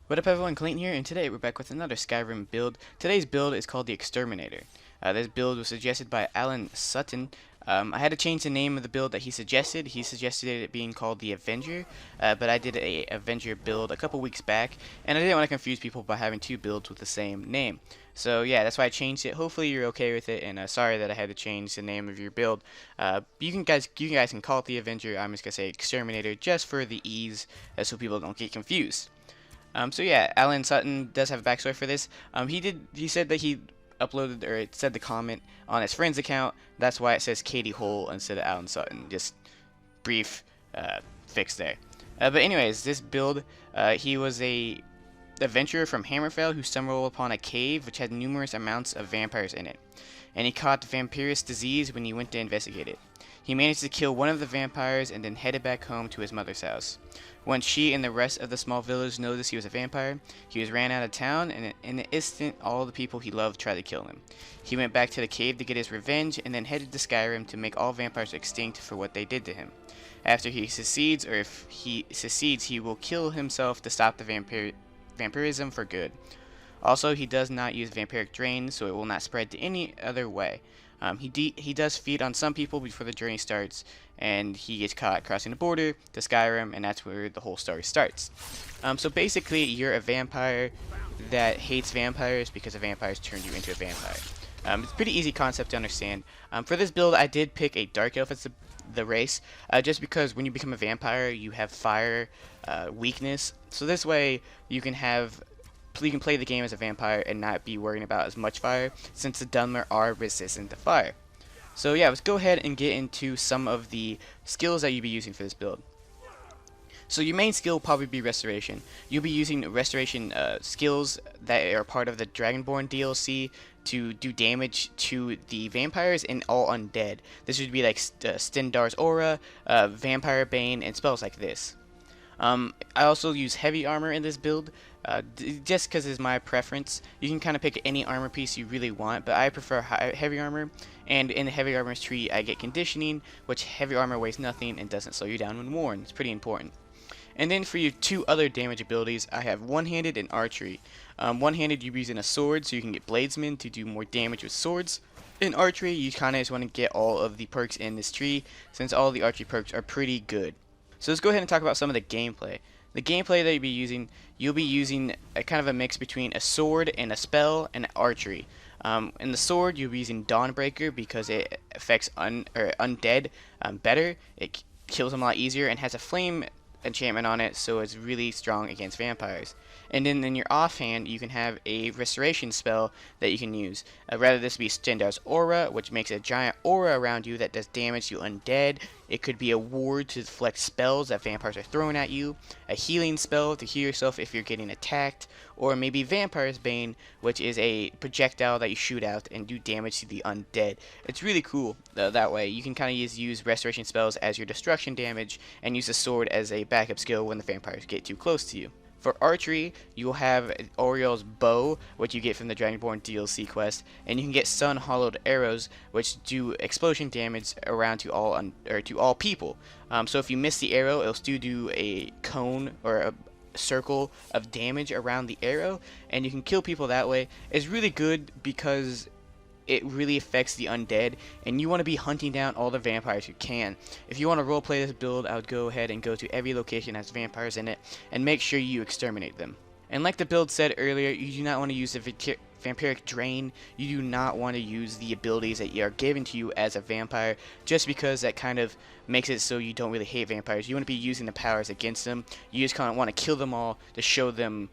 What up everyone, Clayton here, and today we're back with another Skyrim build. Today's build is called the Exterminator. This build was suggested by Alan Sutton. I had to change the name of the build that he suggested. He suggested it being called the Avenger, but I did a Avenger build a couple weeks back, and I didn't want to confuse people by having two builds with the same name. So yeah, that's why I changed it. Hopefully you're okay with it, and sorry that I had to change the name of your build. You guys can call it the Avenger. I'm just gonna say Exterminator just for the ease, so people don't get confused. So yeah, Alan Sutton does have a backstory for this. He said that he uploaded, or it said the comment on his friend's account. That's why it says Katie Hole instead of Alan Sutton. Just brief fix there. But anyways, this build, he was a adventurer from Hammerfell who stumbled upon a cave which had numerous amounts of vampires in it, and he caught vampirous disease when he went to investigate it. He managed to kill one of the vampires and then headed back home to his mother's house. When she and the rest of the small village noticed he was a vampire, he was ran out of town, and in an instant all the people he loved tried to kill him. He went back to the cave to get his revenge and then headed to Skyrim to make all vampires extinct for what they did to him. After he succeeds, or if he succeeds, he will kill himself to stop the vampirism for good. Also, he does not use vampiric drain, so it will not spread to any other way. He does feed on some people before the journey starts, and he gets caught crossing the border to Skyrim, and that's where the whole story starts. So basically, you're a vampire that hates vampires because the vampires turned you into a vampire. It's a pretty easy concept to understand. For this build, I did pick a dark elf as the race, just because when you become a vampire, you have fire weakness. So this way, you can play the game as a vampire and not be worrying about as much fire, since the Dunmer are resistant to fire. So yeah, let's go ahead and get into some of the skills that you'll be using for this build. So your main skill will probably be Restoration. You'll be using Restoration skills that are part of the Dragonborn DLC to do damage to the vampires and all undead. This would be like Stendarr's Aura, Vampire Bane, and spells like this. I also use heavy armor in this build, just because it's my preference. You can kind of pick any armor piece you really want, but I prefer heavy armor, and in the heavy armor's tree I get conditioning, which heavy armor weighs nothing and doesn't slow you down when worn. It's pretty important. And then for your two other damage abilities, I have one-handed and archery. One-handed, you're using a sword, so you can get bladesman to do more damage with swords. In archery, you kind of just want to get all of the perks in this tree, since all the archery perks are pretty good. So let's go ahead and talk about some of the gameplay. The gameplay that you'll be using a kind of a mix between a sword and a spell and archery. In the sword, you'll be using Dawnbreaker because it affects undead better. It kills them a lot easier and has a flame enchantment on it, so it's really strong against vampires. And then in your offhand, you can have a restoration spell that you can use. Rather this be Stendarr's Aura, which makes a giant aura around you that does damage to undead. It could be a ward to deflect spells that vampires are throwing at you, a healing spell to heal yourself if you're getting attacked, or maybe Vampire's Bane, which is a projectile that you shoot out and do damage to the undead. It's really cool that way. You can kind of use restoration spells as your destruction damage and use the sword as a backup skill when the vampires get too close to you. For archery, you'll have Oriel's bow, which you get from the Dragonborn DLC quest, and you can get sun hollowed arrows, which do explosion damage around to all people. So if you miss the arrow, it'll still do a cone or a circle of damage around the arrow, and you can kill people that way. It's really good because it really affects the undead, and you want to be hunting down all the vampires you can. If you want to roleplay this build, I would go ahead and go to every location that has vampires in it and make sure you exterminate them. And like the build said earlier, you do not want to use the vampiric drain. You do not want to use the abilities that are given to you as a vampire, just because that kind of makes it so you don't really hate vampires. You want to be using the powers against them. You just kind of want to kill them all to show them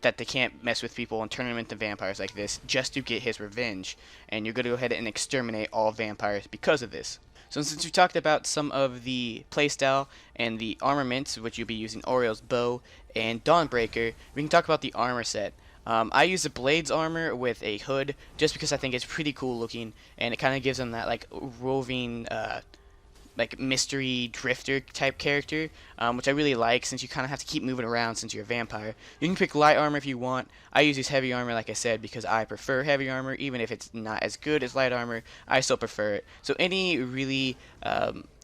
that they can't mess with people and turn them into vampires like this, just to get his revenge. And you're going to go ahead and exterminate all vampires because of this. So since we talked about some of the playstyle and the armaments, which you'll be using Oriel's bow and Dawnbreaker, we can talk about the armor set. I use the Blades armor with a hood just because I think it's pretty cool looking, and it kind of gives them that like roving like mystery drifter type character, which I really like, since you kind of have to keep moving around since you're a vampire. You can pick light armor if you want. I use this heavy armor, like I said, because I prefer heavy armor. Even if it's not as good as light armor, I still prefer it. So any really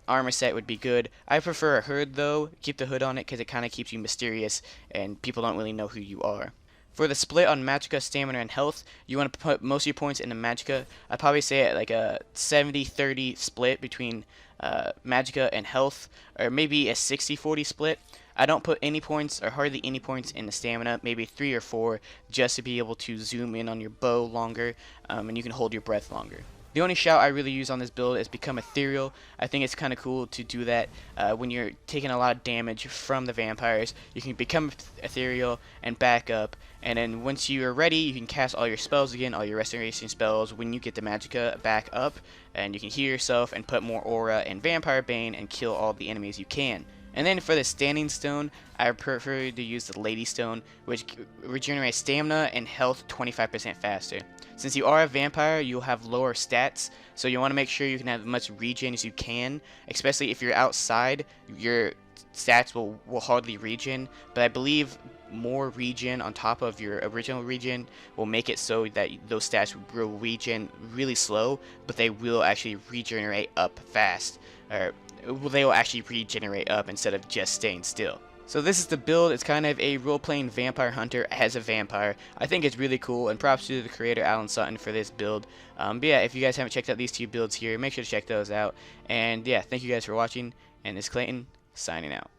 armor set would be good. I prefer a hood though. Keep the hood on it because it kind of keeps you mysterious and people don't really know who you are. For the split on magicka, stamina, and health, you want to put most of your points into magicka. I'd probably say it like a 70-30 split between magicka and health, or maybe a 60-40 split. I don't put any points or hardly any points into stamina, maybe 3 or 4, just to be able to zoom in on your bow longer, and you can hold your breath longer. The only shout I really use on this build is become ethereal. I think it's kind of cool to do that when you're taking a lot of damage from the vampires. You can become ethereal and back up, and then once you are ready, you can cast all your spells again, all your restoration spells when you get the magicka back up, and you can heal yourself and put more aura and vampire bane and kill all the enemies you can. And then for the standing stone, I prefer to use the lady stone, which regenerates stamina and health 25% faster. Since you are a vampire, you'll have lower stats, so you want to make sure you can have as much regen as you can, especially if you're outside. Your stats will hardly regen, but I believe more regen on top of your original regen will make it so that those stats will regen really slow, but they will actually regenerate up fast, or they will actually regenerate up instead of just staying still. So this is the build. It's kind of a role-playing vampire hunter as a vampire. I think it's really cool, and props to the creator Alan Sutton for this build. But yeah, if you guys haven't checked out these 2 builds here, make sure to check those out. And yeah, thank you guys for watching, and this is Clayton, signing out.